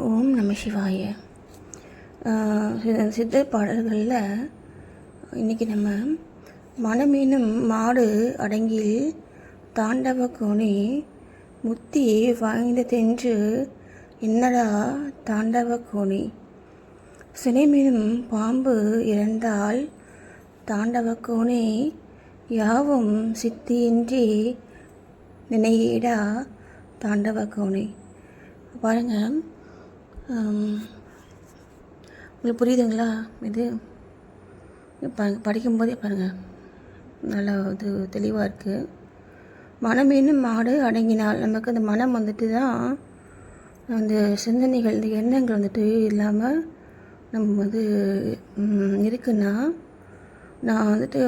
ஓம் நம சிவாய. சித்தர் பாடல்களில் இன்றைக்கி நம்ம மனமீனும் மாடு அடங்கில் தாண்டவ கோணி முத்தி வாய்ந்ததென்று என்னடா தாண்டவ கோணி சினைமீனும் பாம்பு இறந்தால் தாண்டவ கோணி யாவும் சித்தியின்றி நினையேடா தாண்டவ கோணி. பாருங்கள், உங்களுக்கு புரியுதுங்களா? இது படிக்கும்போதே பாருங்கள், நல்லா இது தெளிவாக இருக்குது. மனமேனும் மாடு அடங்கினால் நமக்கு அந்த மனம் வந்துட்டு தான் அந்த சிந்தனைகள், இந்த எண்ணங்கள் வந்துட்டு இல்லாமல் நம்ம வந்து இருக்குன்னா, நான் வந்துட்டு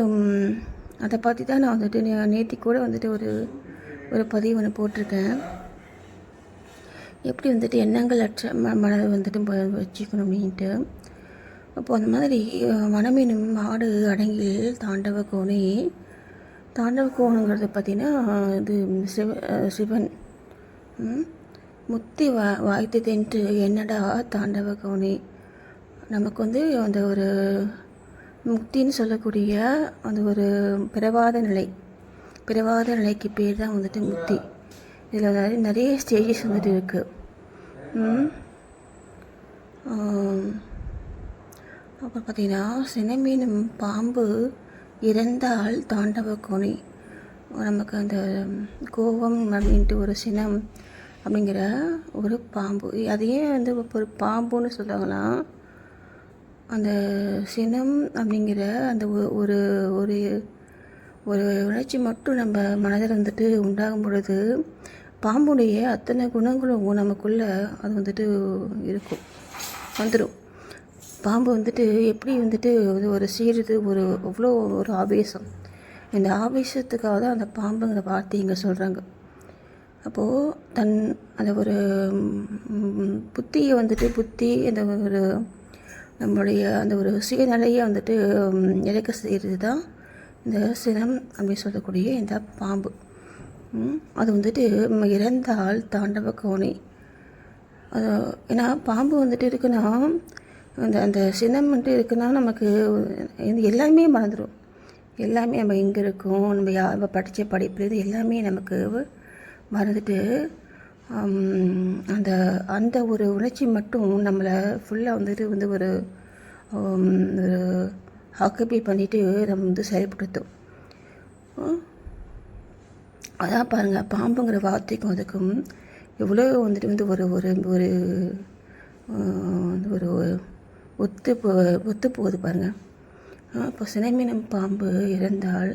அதை பற்றி தான் நான் வந்துட்டு நேற்று கூட வந்துட்டு ஒரு பதிவு ஒன்று போட்டிருக்கேன். எப்படி வந்துட்டு எண்ணங்கள் அற்ற மனதை வந்துட்டு வச்சுக்கணும் அப்படின்ட்டு. அப்போது அந்த மாதிரி மனமீனும் மாடு அடங்கில் தாண்டவ கோணி. தாண்டவ கோணுங்கிறது பார்த்திங்கன்னா இது சிவன் முத்தி வாய்த்ததென்று என்னடா தாண்டவ கோணி. நமக்கு வந்து அந்த ஒரு முக்தின்னு சொல்லக்கூடிய அந்த ஒரு பிறவாத நிலைக்கு பேர் தான் வந்துட்டு முக்தி. இதில் நிறைய ஸ்டேஜஸ் வந்துட்டு இருக்குது. அப்புறம் பார்த்திங்கன்னா, சினைமீனும் பாம்பு இறந்தால் தாண்டவ கோணி. நமக்கு அந்த கோபம் அப்படின்ட்டு ஒரு சினம் அப்படிங்கிற ஒரு பாம்பு, அதையே வந்து ஒரு பாம்புன்னு சொல்லுவாங்கன்னா, அந்த சினம் அப்படிங்கிற அந்த ஒரு ஒரு ஒரு உணர்ச்சி மட்டும் நம்ம மனதில் வந்துட்டு உண்டாகும் பொழுது பாம்புடைய அத்தனை குணங்களும் நமக்குள்ளே அது வந்துட்டு வந்துடும். பாம்பு வந்துட்டு எப்படி வந்துட்டு ஒரு சீருது, அவ்வளோ ஒரு ஆவேசம். இந்த ஆவேசத்துக்காக தான் அந்த பாம்புங்கிற வார்த்தை இங்கே சொல்கிறாங்க. அப்போது அந்த ஒரு புத்தியை வந்துட்டு அந்த ஒரு நம்மளுடைய அந்த ஒரு சுயநிலையை வந்துட்டு இழக்க செய்கிறது தான் இந்த சினம் அப்படின்னு சொல்லக்கூடிய இந்த பாம்பு. அது வந்துட்டு இறந்தால் தாண்டவ கோணி. அது ஏன்னா பாம்பு வந்துட்டு இருக்குன்னா, அந்த சினம் வந்துட்டு இருக்குன்னா நமக்கு எல்லாமே மறந்துடும். எல்லாமே நம்ம எங்கே இருக்கோம், நம்ம படித்த படிப்பு, இது எல்லாமே நமக்கு மறந்துட்டு அந்த ஒரு உணர்ச்சி மட்டும் நம்மளை ஃபுல்லாக வந்துட்டு ஒரு ஆக்குபை பண்ணிவிட்டு நம்ம வந்து செயல்படுத்தும். அதான் பாருங்கள், பாம்புங்கிற வார்த்தைக்கும் அதுக்கும் எவ்வளோ வந்துட்டு ஒரு ஒரு ஒரு ஒரு ஒத்து போகுது பாருங்கள். இப்போ சினைமீனும் பாம்பு இறந்தால்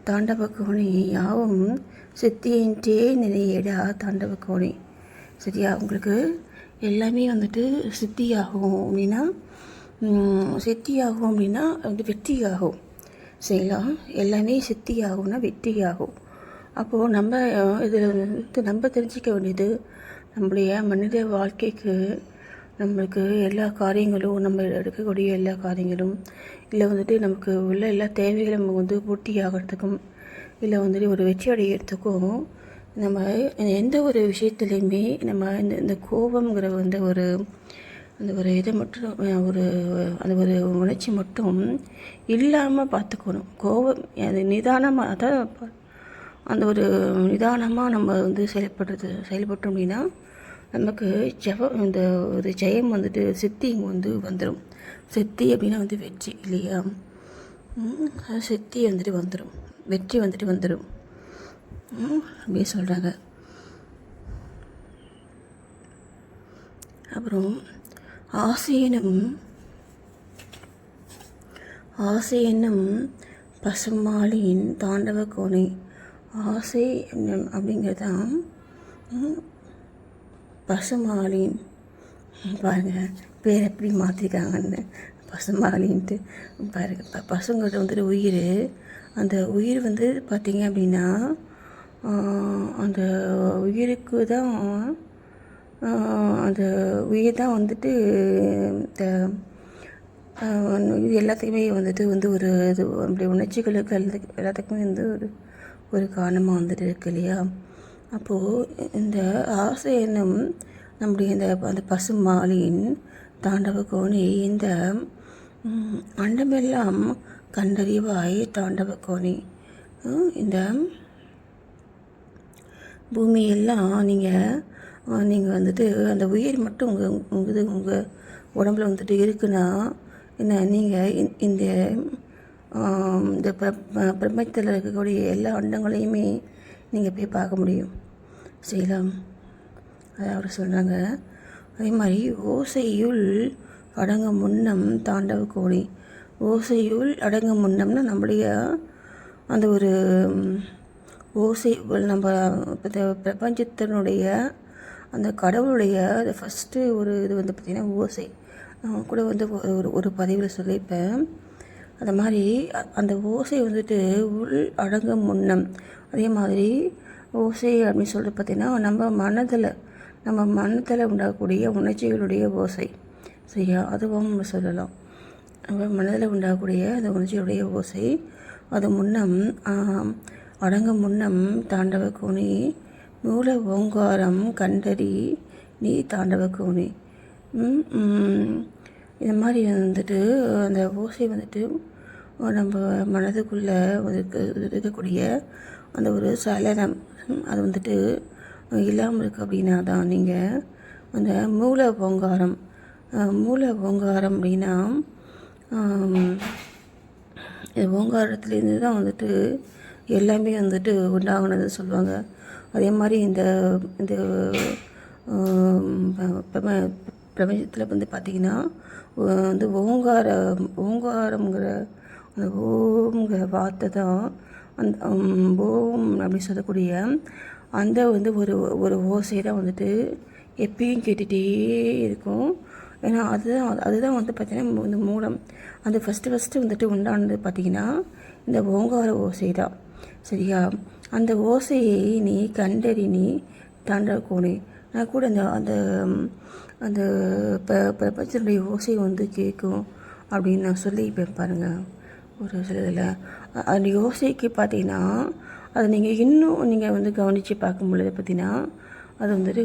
தாண்டவ கோணி யாவும் சித்தியின்றே நினையேடா தாண்டவ கோணி. சரியா? உங்களுக்கு எல்லாமே வந்துட்டு சித்தியாகும் அப்படின்னா வந்து வெற்றியாகும். செய்யலாம், எல்லாமே சித்தியாகும்னா வெற்றியாகும். அப்போது நம்ம இதில் நம்ம தெரிஞ்சிக்க வேண்டியது, நம்முடைய மனித வாழ்க்கைக்கு நம்மளுக்கு எல்லா காரியங்களும், நம்ம எடுக்கக்கூடிய எல்லா காரியங்களும், இல்லை வந்துட்டு நமக்கு உள்ள எல்லா தேவைகளும் நம்ம வந்து பூர்த்தி ஆகிறதுக்கும், இல்லை வந்துட்டு ஒரு வெற்றி அடைகிறதுக்கும், நம்ம எந்த ஒரு விஷயத்துலையுமே நம்ம இந்த கோபங்கிற அந்த ஒரு இதை மட்டும் அந்த ஒரு உணர்ச்சி மட்டும் இல்லாமல் பார்த்துக்கணும். கோபம் அது நிதானமாக, அதான் அந்த ஒரு நிதானமாக நம்ம வந்து செயல்பட்டோம் அப்படின்னா நமக்கு இந்த ஒரு ஜெயம் வந்துட்டு சித்தி வந்து வந்துடும். சித்தி அப்படின்னா வந்து வெற்றி இல்லையா? சித்தி வந்துட்டு வந்துடும், வெற்றி வந்துட்டு வந்துடும் அப்படின்னு சொல்கிறாங்க. அப்புறம் ஆசை என்னும் பசுமாளின் தாண்டவ கோணி. ஆசை அப்படிங்கிறது தான் பசுமாளின். பாருங்கள், பேர் எப்படி மாற்றிருக்காங்கன்னு, பசுமாளின்ட்டு பாருங்கள். பசுங்கிறது வந்துட்டு உயிர். அந்த உயிர் வந்து பார்த்திங்க அப்படின்னா அந்த உயிருக்கு தான் அந்த உயிர் தான் வந்துட்டு இது எல்லாத்துக்குமே வந்துட்டு ஒரு இது அப்படி உணர்ச்சிகளுக்கு எல்லாத்துக்குமே வந்து ஒரு காரணமாக வந்துட்டு இருக்கு இல்லையா? அப்போது இந்த ஆசை என்னும் நம்முடைய அந்த பசுமாலின் தாண்டவ கோணி இந்த அண்டமெல்லாம் கண்டறிவாய் தாண்டவ கோணி. இந்த பூமியெல்லாம் நீங்கள் வந்துட்டு அந்த உயிர் மட்டும் உங்கள் உடம்புல வந்துட்டு இருக்குன்னா என்ன, நீங்கள் இந்த இந்த பிரபஞ்சத்தில் இருக்கக்கூடிய எல்லா அண்டங்களையுமே நீங்கள் போய் பார்க்க முடியும், செய்யலாம். அதை அவர் சொல்கிறாங்க. அதே மாதிரி ஓசையுள் அடங்கும் முன்னம் தாண்டவ கோணி. ஓசையுள் அடங்கும் முன்னம்னா நம்முடைய அந்த ஒரு ஓசை, நம்ம பிரபஞ்சத்தினுடைய அந்த கடவுளுடைய அது ஃபஸ்ட்டு ஒரு இது வந்து பார்த்திங்கன்னா ஓசை. நான் கூட வந்து ஒரு பதிவில் சொல்லியிருப்பேன். அது மாதிரி அந்த ஓசை வந்துட்டு உள் அடங்கும் முன்னம். அதே மாதிரி ஓசை அப்படின்னு சொல்லிட்டு பார்த்திங்கன்னா நம்ம மனதில் உண்டாகக்கூடிய உணர்ச்சிகளுடைய ஓசை, சரியா, அதுவும் நம்ம சொல்லலாம். நம்ம மனதில் உண்டாகக்கூடிய அந்த உணர்ச்சிகளுடைய ஓசை அது முன்னம் அடங்கும் முன்னம் தாண்டவ கோணி. மூல ஓங்காரம் கண்டறி நீ தாண்டவ கோணி. இந்த மாதிரி வந்துட்டு அந்த ஓசை வந்துட்டு நம்ம மனதுக்குள்ளே இருக்கக்கூடிய அந்த ஒரு சலனம் அது வந்துட்டு இல்லாமல் இருக்குது அப்படின்னா தான் நீங்கள் அந்த மூல ஓங்காரம் அப்படின்னா ஓங்காரத்துலேருந்து தான் வந்துட்டு எல்லாமே வந்துட்டு உண்டாகுனது சொல்லுவாங்க. அதே மாதிரி இந்த இந்த பிரபஞ்சத்தில் வந்து பார்த்திங்கன்னா வந்து ஓங்காரங்கிற அந்த ஓம்ங்கிற வார்த்தை தான் அந்த ஓம் அப்படின்னு சொல்லக்கூடிய அந்த வந்து ஒரு ஓசை தான் வந்துட்டு எப்பயும் கேட்டுகிட்டே இருக்கும். ஏன்னா அதுதான் வந்து பார்த்திங்கன்னா இந்த மூலம் அந்த ஃபஸ்ட்டு வந்துட்டு உண்டானது பார்த்திங்கன்னா இந்த ஓங்கார ஓசை தான், சரியா. அந்த ஓசையை நீ கண்டறி நீ தாண்டவ கோணி. நான் கூட அந்த அந்த பிரபஞ்சனுடைய ஓசை வந்து கேட்கும் அப்படின்னு நான் சொல்லிப்பேன் பாருங்கள் ஒரு சிலதில். அந்த யோசைக்கு பார்த்தீங்கன்னா அதை நீங்கள் வந்து கவனித்து பார்க்கும் பொழுது பார்த்தீங்கன்னா அது வந்துட்டு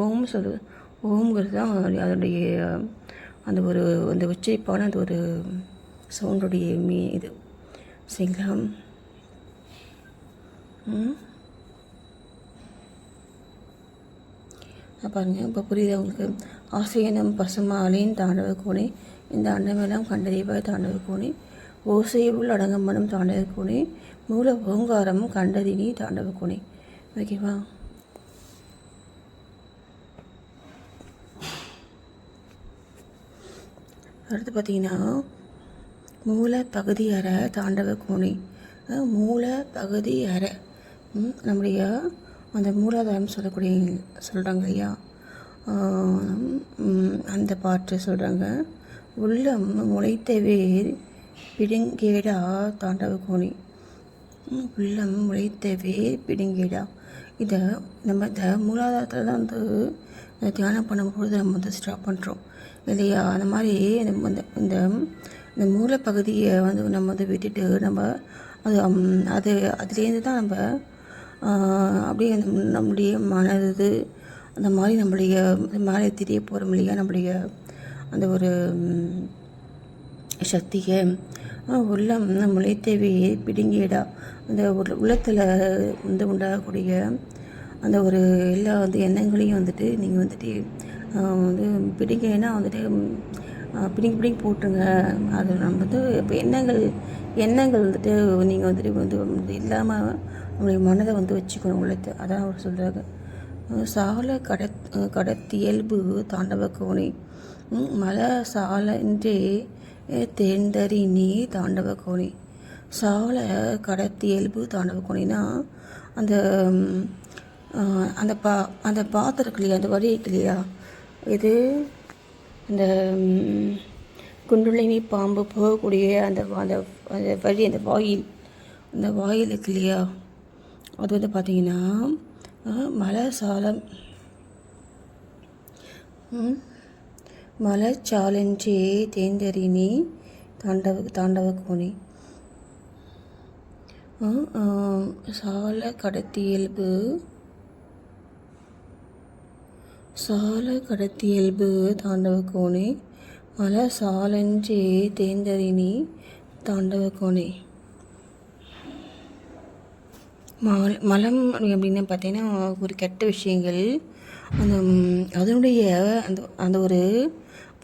ஓம் சொல்லுது. ஓம்ங்கிறது தான் அதனுடைய அந்த அந்த உச்சரிப்பான அந்த ஒரு சவுண்டுடைய இது, சரிங்களா. பாருங்கள், இப்போ புரியுது உங்களுக்கு. ஆசையனம் பசுமாலின் தாண்டவ கோணி. இந்த அண்டமெல்லாம் கண்டறிவாய் தாண்டவ கோணி. ஓசையுள் அடங்கும் மனம் தாண்டவ கோணி. மூல ஓங்காரம் கண்டறினி தாண்டவ கோணி. ஓகேவா. அடுத்து பார்த்தீங்கன்னா மூல பகுதி அற தாண்டவ கோணி. மூல பகுதி அற நம்முடைய அந்த மூலாதாரம் சொல்கிறாங்க இல்லையா, அந்த பாட்டு சொல்கிறாங்க. உள்ளம் முளைத்த வேர் பிடுங்கேடா தாண்டவ கோணி. உள்ளம் முளைத்த வேர் பிடுங்கேடா. இதை நம்ம இந்த மூலாதாரத்தில் தான் வந்து தியானம் பண்ணும்பொழுது நம்ம வந்து ஸ்டாப் பண்ணுறோம் இல்லையா. அந்த மாதிரி இந்த இந்த மூலப்பகுதியை வந்து நம்ம வந்து விட்டுட்டு நம்ம அதுலேருந்து தான் நம்ம அப்படியே நம்முடைய மனது அந்த மாதிரி நம்முடைய மேலே தெரிய போகிறோம் இல்லையா. நம்முடைய அந்த ஒரு சக்தியை உள்ளம் முளைத்தவே பிடுங்கிடா. அந்த உள்ளத்தில் வந்து உண்டாகக்கூடிய அந்த ஒரு எல்லா வந்து எண்ணங்களையும் வந்துட்டு நீங்கள் வந்துட்டு வந்து பிடிங்கன்னா வந்துட்டு பிடிங்கி போட்டுருங்க. அது நம்ம வந்து இப்போ எண்ணங்கள் வந்துட்டு நீங்கள் வந்துட்டு வந்து இல்லாமல் நம்மளுடைய மனதை வந்து வச்சுக்கணும் உள்ளத்தை. அதான் அவர் சொல்கிறாங்க. சால கடத்தியல்பு தாண்டவ கோணி. மலை சாலன்றே தேர்ந்தறி நீ தாண்டவ கோணி. சால கடத்தியல்பு தாண்டவ கோணினா அந்த அந்த பாத்திரம் இருக்கு இல்லையா, அந்த வரி இருக்கு இல்லையா, இது இந்த குண்டுலினி பாம்பு போகக்கூடிய அந்த வழி, அந்த வாயில் இருக்கு இல்லையா, அது வந்து பார்த்திங்கன்னா மலைச்சாலன்றே தேர்ந்தறினி தாண்டவ கோணி. சால கடத்தியல்பு சால கடத்தியல்பு தாண்டவ கோணே மல சாலன்றே தேர்ந்தறினி தாண்டவ கோணே. மலம் அப்படின்னு பார்த்தீங்கன்னா ஒரு கெட்ட விஷயங்கள் அந்த அதனுடைய அந்த அந்த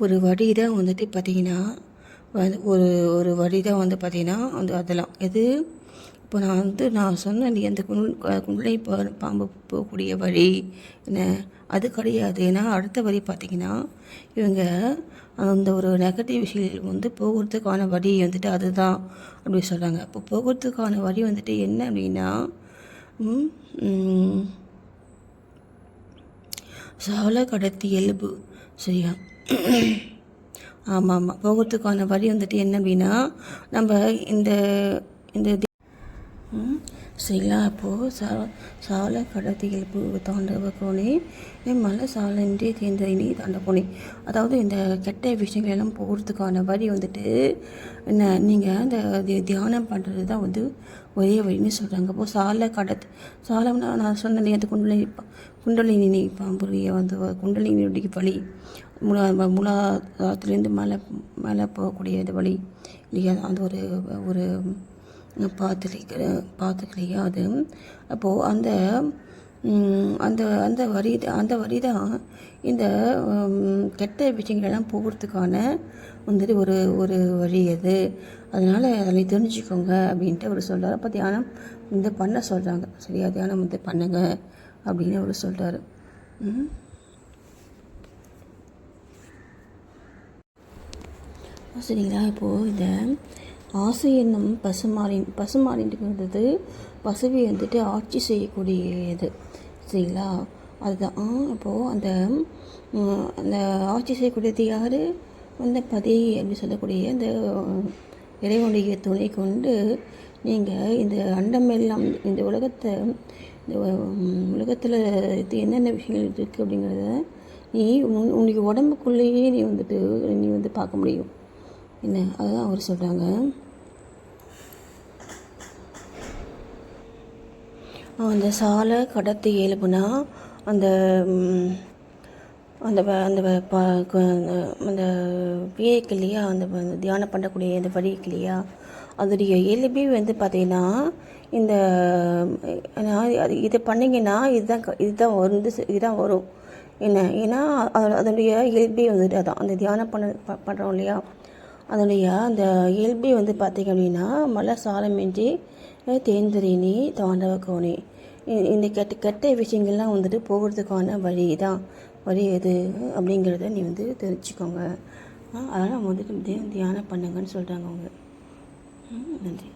ஒரு வழி தான் வந்துட்டு பார்த்திங்கன்னா ஒரு ஒரு வழி தான் வந்து பார்த்திங்கன்னா அதெல்லாம் எது இப்போ நான் சொன்னேன் அந்த குண்டலை பாம்பு போகக்கூடிய வழி என்ன அது கிடையாது. ஏன்னா அடுத்த வழி பார்த்திங்கன்னா இவங்க அந்த ஒரு நெகட்டிவ் விஷயம் வந்து போகிறதுக்கான வழி வந்துட்டு அதுதான் அப்படி சொல்கிறாங்க. இப்போ போகிறதுக்கான வழி வந்துட்டு என்ன அப்படின்னா சால கடத்தி எலும்பு சரியா. ஆமாம் போகிறதுக்கான வழி வந்துட்டு என்ன அப்படின்னா நம்ம இந்த இந்த சரிங்களா. அப்போது சால கடத்தி எலும்பு தாண்டவ கோணே மலை சாலன்றே தேர்ந்தறினி தாண்ட கோணே. அதாவது இந்த கெட்ட விஷயங்கள் எல்லாம் போகிறதுக்கான வழி வந்துட்டு என்ன நீங்கள் அந்த தியானம் பண்ணுறது தான் வந்து ஒரே வழின்னு சொல்கிறாங்க. அப்போது சாலம்னா நான் சொன்னேன் அந்த குண்டலினி பாம்புடைய வந்து குண்டலினியுடைய வழி மூலாதாரத்துலேருந்து மேலே போகக்கூடிய இந்த வழி இல்லையா. அது ஒரு பார்த்துக்கலையா அது. அப்போது அந்த அந்த அந்த வரி தான் இந்த கெட்ட விஷயங்களெல்லாம் போகிறதுக்கான வந்துட்டு ஒரு வழி அது. அதனால் அதை தெரிஞ்சுக்கோங்க அப்படின்ட்டு அவர் சொல்கிறார். அப்போ தியானம் வந்து பண்ண சொல்கிறாங்க சரியா. தியானம் வந்து பண்ணுங்க அப்படின்னு அவர் சொல்கிறார். சரிங்களா. இப்போது இந்த ஆசை என்னும் பசுமாறின்றது பசுவை வந்துட்டு ஆட்சி செய்யக்கூடியது சரிங்களா. அதுதான் அப்போது அந்த ஆட்சி செய்யக்கூடியது யார் அந்த பதி அப்படின்னு சொல்லக்கூடிய அந்த இறைவனுடைய துணை கொண்டு நீங்கள் இந்த அண்டமெல்லாம் இந்த உலகத்தில் என்னென்ன விஷயங்கள் இருக்குது அப்படிங்கிறத நீ உனக்கு உடம்புக்குள்ளேயே நீ வந்து பார்க்க முடியும் என்ன. அதுதான் அவர் சொல்கிறாங்க. அந்த சாலை கடத்தி இயல்புனா அந்த அந்த அந்த அந்த வியக்கு இல்லையா, அந்த தியானம் பண்ணக்கூடிய அந்த வழி இருக்கு இல்லையா, அதோடைய இயல்பே வந்து பார்த்திங்கன்னா இந்த அது இதை பண்ணிங்கன்னா இதுதான் வரும் என்ன. ஏன்னா அதனுடைய இயல்பே வந்துட்டு அதான் அந்த தியானம் பண்ணுறோம் இல்லையா, அதனுடைய அந்த இயல்பே வந்து பார்த்திங்க அப்படின்னா மலை சாலமின்றி தேர்ந்தறினி தாண்டவ கோணே. இந்த கெட்ட விஷயங்கள்லாம் வந்துட்டு போகிறதுக்கான வழி எது அப்படிங்கிறத நீ வந்து தெரிஞ்சுக்கோங்க. அதனால் வந்துட்டு தியானம் பண்ணுங்கன்னு சொல்கிறாங்க அவங்க. நன்றி.